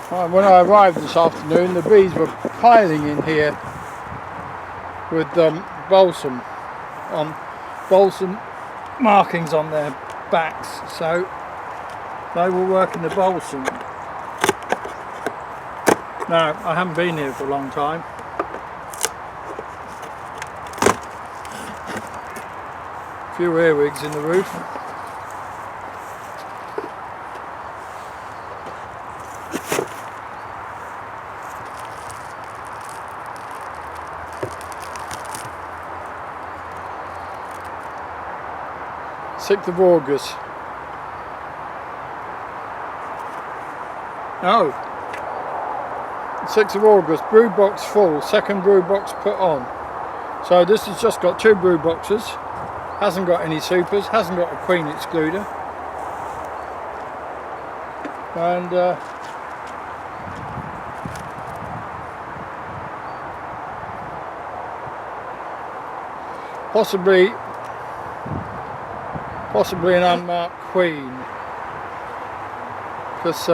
When I arrived this afternoon, the bees were piling in here with balsam markings on their backs, so they were working the balsam. Now, I haven't been here for a long time. A few earwigs in the roof. Sixth of August. No. 6th of August, brew box full, second brew box put on. So this has just got 2 brew boxes, hasn't got any supers, hasn't got a queen excluder. And possibly an unmarked queen, because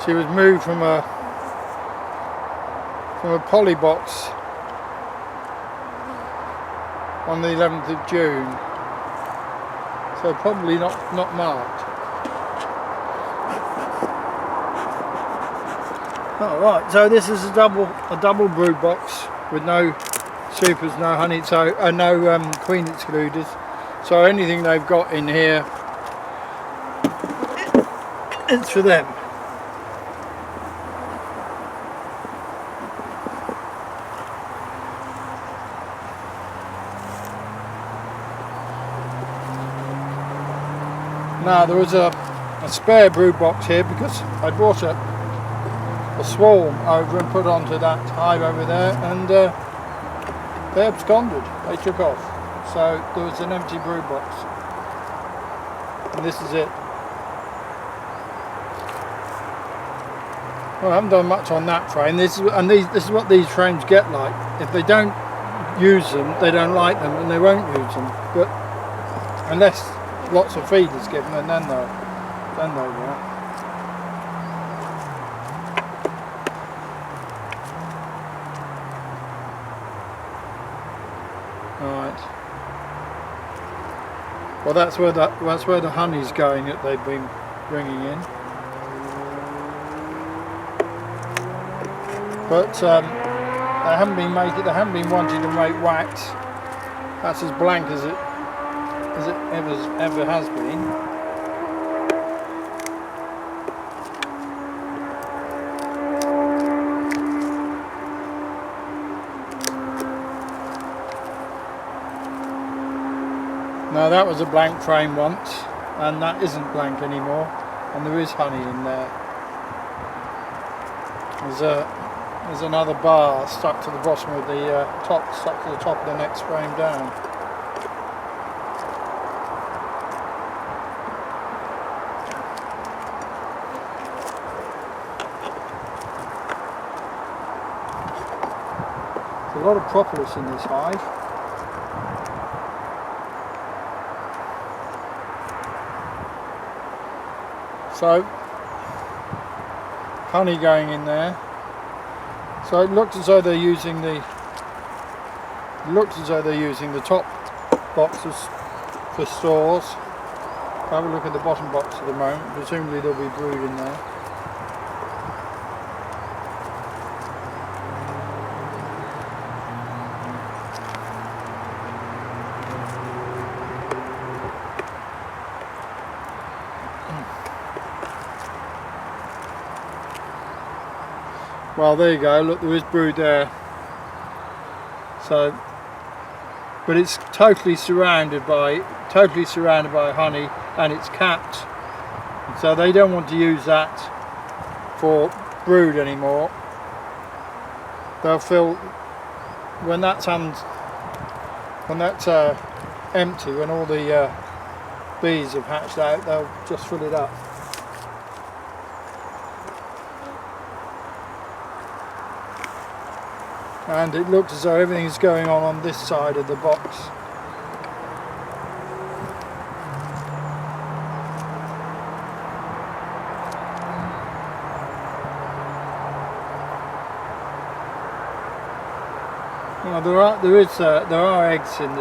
she was moved from a poly box on the 11th of June, so probably not marked. Alright, so this is a double brood box with no supers, no honey, so no queen excluders. So anything they've got in here, it's for them. Now there was a spare brood box here because I brought a swarm over and put onto that hive over there, and they absconded, they took off. So there was an empty brood box, and this is it. Well, I haven't done much on that frame. This is what these frames get like. If they don't use them, they don't like them, and they won't use them. But unless lots of feed is given, and then they will. Right. Well, that's where the honey's going that they've been bringing in. But they haven't been wanting to make wax. That's as blank as it ever has been. Now that was a blank frame once, and that isn't blank anymore, and there is honey in there. There's another bar stuck to the bottom of the stuck to the top of the next frame down. There's a lot of propolis in this hive. So, honey going in there. So it looked as though they're using the top boxes for stores. Have a look at the bottom box at the moment. Presumably there'll be brood in there. Well, there you go. Look, there is brood there. So, but it's totally surrounded by honey, and it's capped. So they don't want to use that for brood anymore. They'll fill when that's empty, when all the bees have hatched out. They'll just fill it up. And it looks as though everything's going on this side of the box. Well, there are eggs in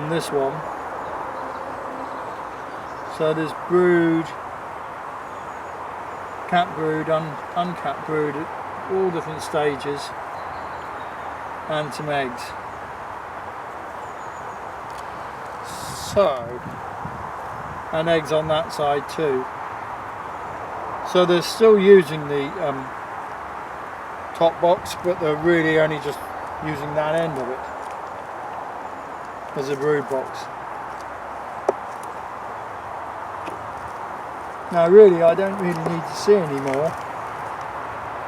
this one. So there's brood, capped brood, uncapped brood at all different stages, and some eggs. So, and eggs on that side too. So they're still using the top box, but they're really only just using that end of it as a brood box. Now really I don't really need to see any more.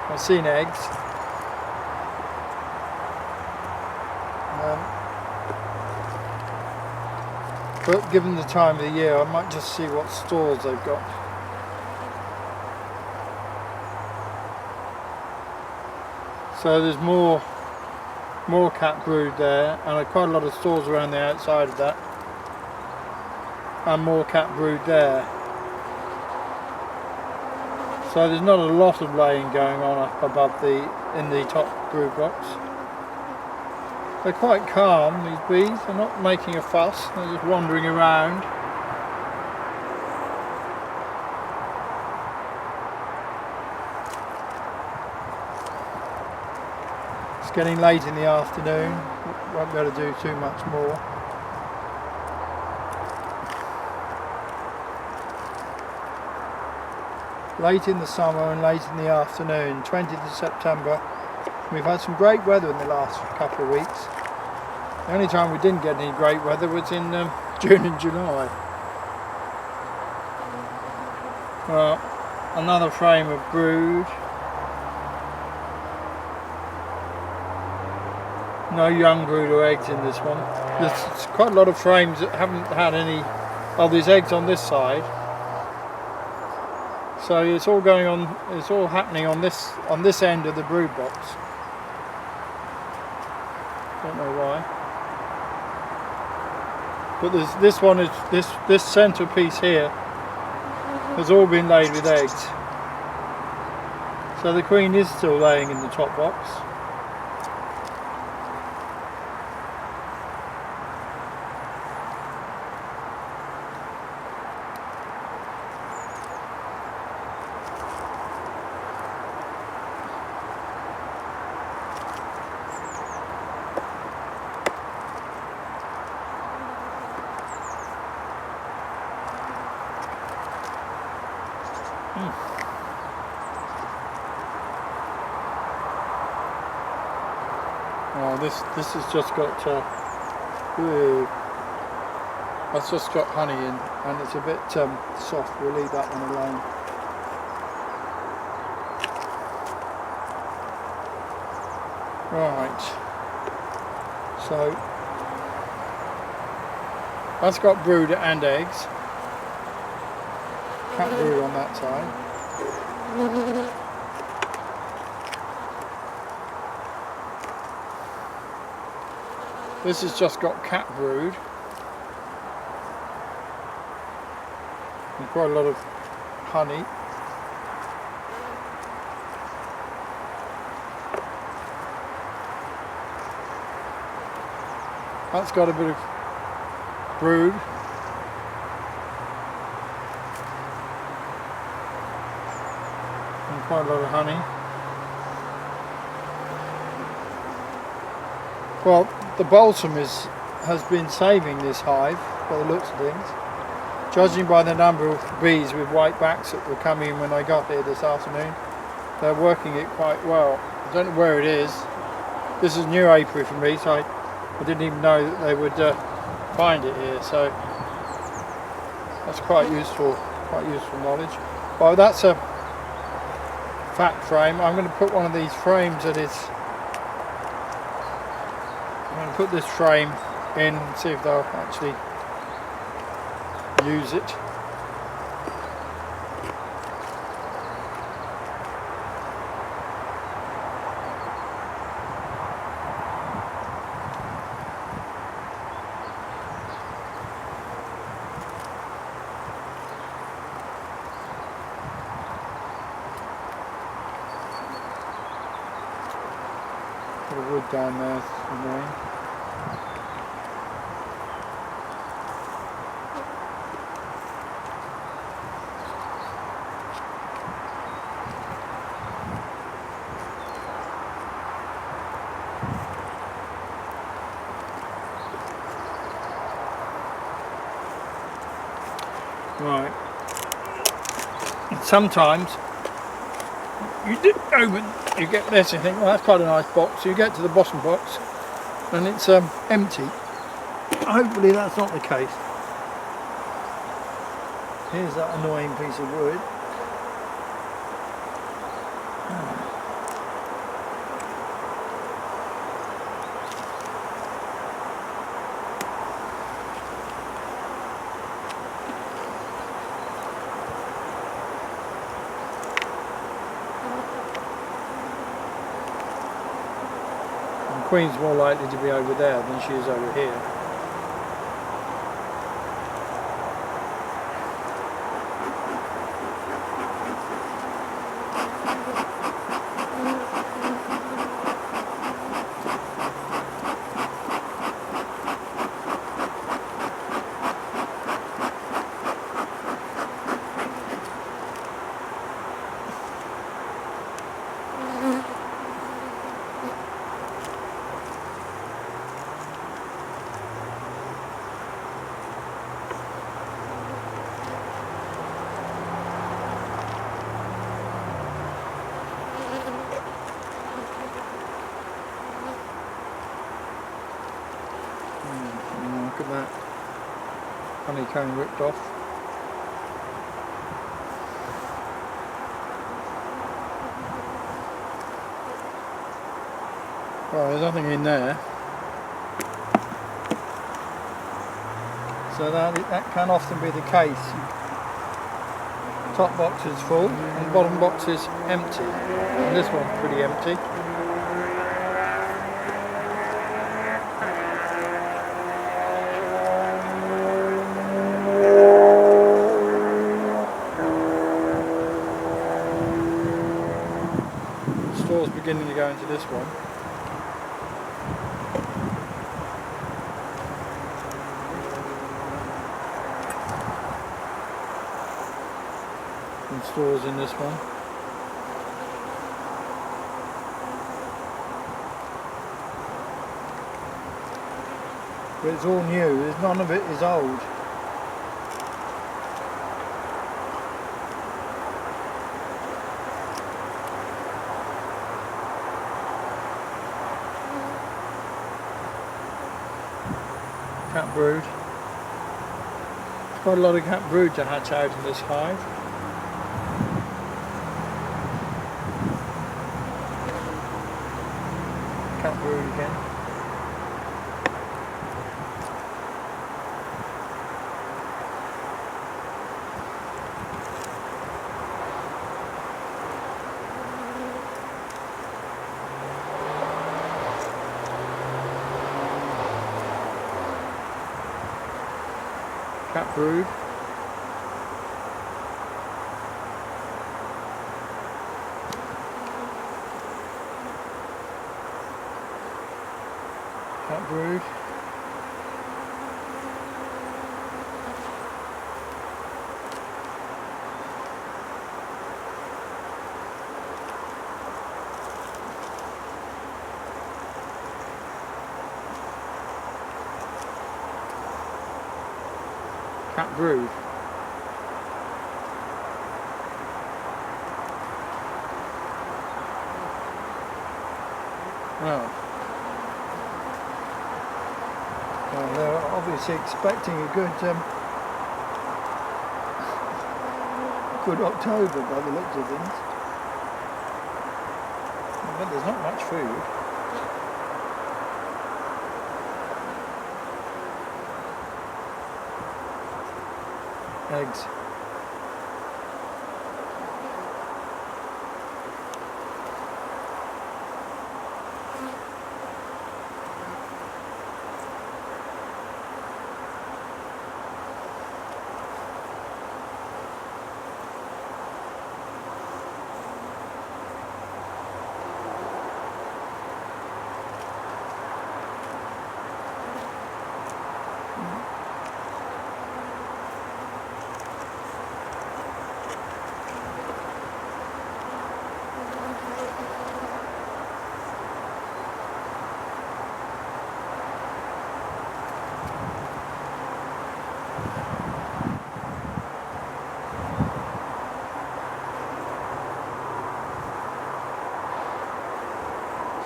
I've seen eggs. But given the time of the year, I might just see what stalls they've got. So there's more capped brood there, and quite a lot of stalls around the outside of that, and more capped brood there. So there's not a lot of laying going on up above in the top brood box. They're quite calm, these bees. They're not making a fuss. They're just wandering around. It's getting late in the afternoon. Won't be able to do too much more. Late in the summer and late in the afternoon, 20th of September. We've had some great weather in the last couple of weeks. The only time we didn't get any great weather was in June and July. Well, another frame of brood. No young brood or eggs in this one. There's quite a lot of frames that haven't had any. Oh, there's eggs on this side. So it's all going on. It's all happening on this end of the brood box. Don't know why. But this centre piece here has all been laid with eggs. So the queen is still laying in the top box. Oh, this has just got that's just got honey in, and it's a bit soft. We'll leave that one alone. Right. So that's got brood and eggs. Cat brood on that side. This has just got cat brood and quite a lot of honey. That's got a bit of brood. And quite a lot of honey. Well, the balsam has been saving this hive by the looks of things. Judging by the number of bees with white backs that were coming in when I got here this afternoon, they're working it quite well. I don't know where it is. This is new apiary for me, so I didn't even know that they would find it here. So that's quite useful knowledge. Well, that's a fat frame. I'm going to put one of these frames that is. I'm going to put this frame in and see if they'll actually use it. bit of wood down there. It's annoying. Right. And sometimes you do open, you get this, you think, well, that's quite a nice box. You get to the bottom box and it's empty. Hopefully that's not the case. Here's that annoying piece of wood. Queen's more likely to be over there than she is over here. Look at that honeycomb ripped off. Well, there's nothing in there, so that can often be the case. Top box is full and bottom box is empty, and this one's pretty empty. Store's beginning to go into this one. And stores in this one. But it's all new, none of it is old. Cat brood. There's quite a lot of cat brood to hatch out in this hive. Cat brood again. Cat brood. Cat brood. Cat brood. Well, they're obviously expecting a good October by the looks of things. But there's not much food. Eggs.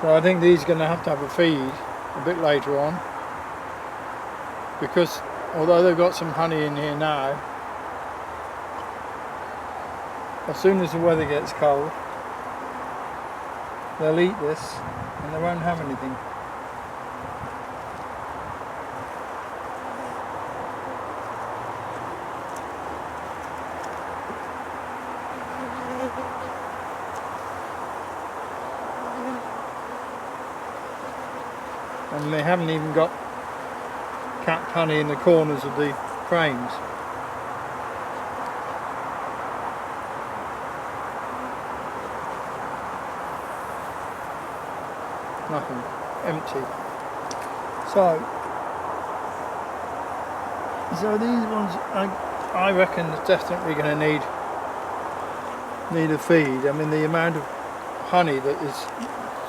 So I think these are going to have a feed a bit later on, because although they've got some honey in here now, as soon as the weather gets cold, they'll eat this and they won't have anything. And they haven't even got capped honey in the corners of the frames. Nothing, empty. So these ones, I reckon, are definitely going to need a feed. I mean, the amount of honey that is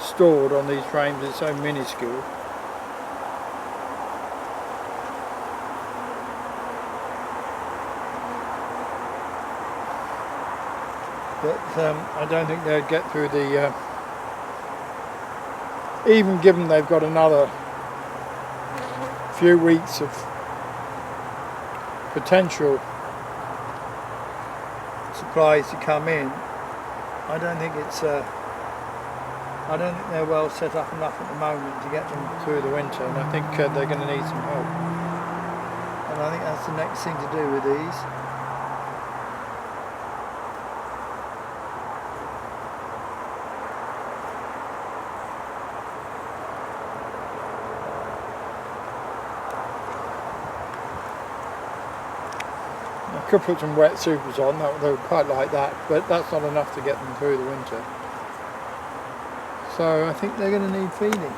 stored on these frames is so minuscule. But I don't think they'd get through the, even given they've got another few weeks of potential supplies to come in, I don't think they're well set up enough at the moment to get them through the winter, and I think they're going to need some help. And I think that's the next thing to do with these. I could put some wet supers on, they would quite like that, but that's not enough to get them through the winter. So I think they're going to need feeding.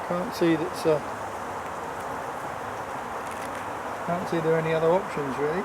Can't see there are any other options really.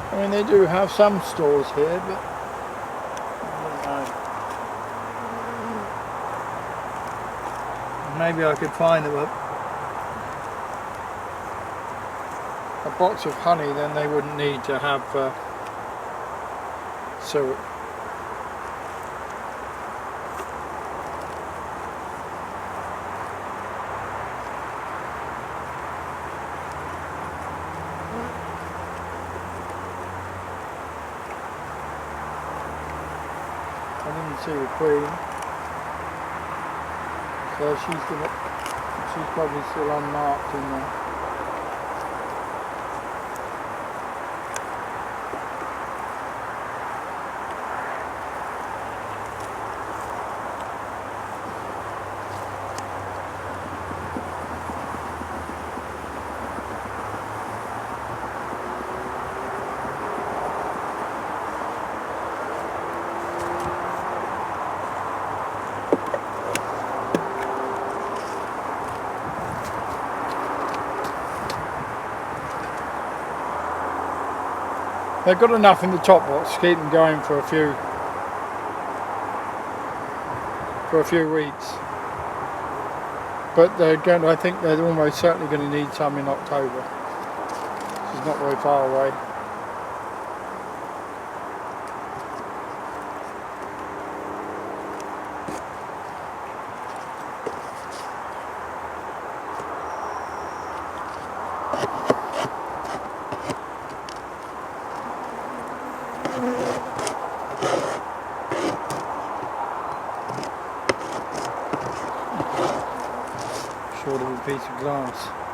I mean, they do have some stores here, but I don't know. Maybe I could find them a box of honey, then they wouldn't need to have syrup. I didn't see the queen, so she's probably still unmarked in there. They've got enough in the top box to keep them going for a few weeks. But I think they're almost certainly going to need some in October. Which is not very far away. Short of a piece of glass.